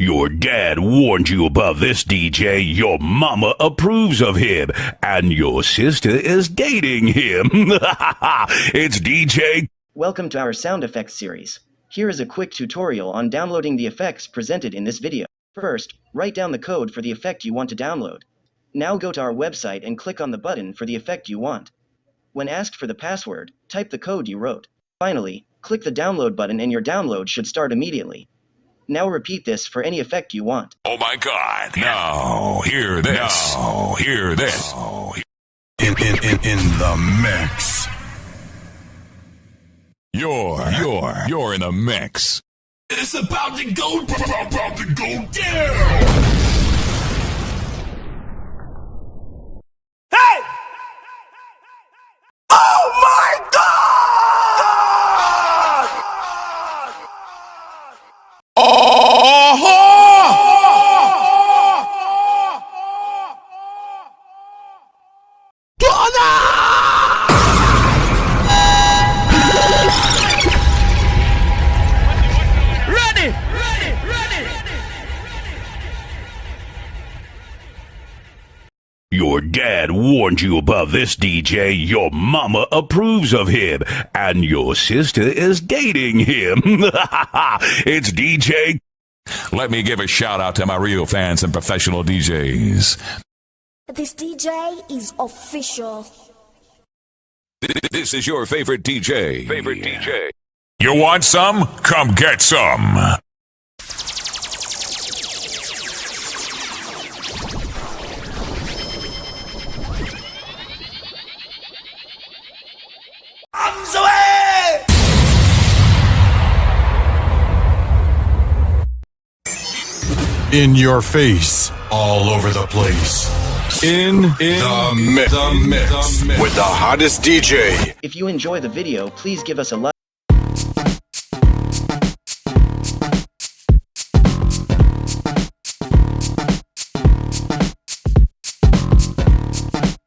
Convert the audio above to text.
Your dad warned you about this, DJ. Your mama approves of him, and your sister is dating him. It's DJ. Welcome to our sound effects series. Here is a quick tutorial on downloading the effects presented in this video. First, write down the code for the effect you want to download. Now go to our website and click on the button for the effect you want. When asked for the password, type the code you wrote. Finally, click the download button and your download should start immediately. Now repeat this for any effect you want. Oh my God! Now hear this. Now hear this. In the mix. You're in the mix. It's about to go down. Hey! Oh my God! Your dad warned you about this, DJ. Your mama approves of him, and your sister is dating him. It's DJ. Let me give a shout out to my real fans and professional DJs. This DJ is official. This is your favorite DJ. You want some? Come get some. In your face, all over the place. In the mix with the hottest DJ. If you enjoy the video, please give us a like.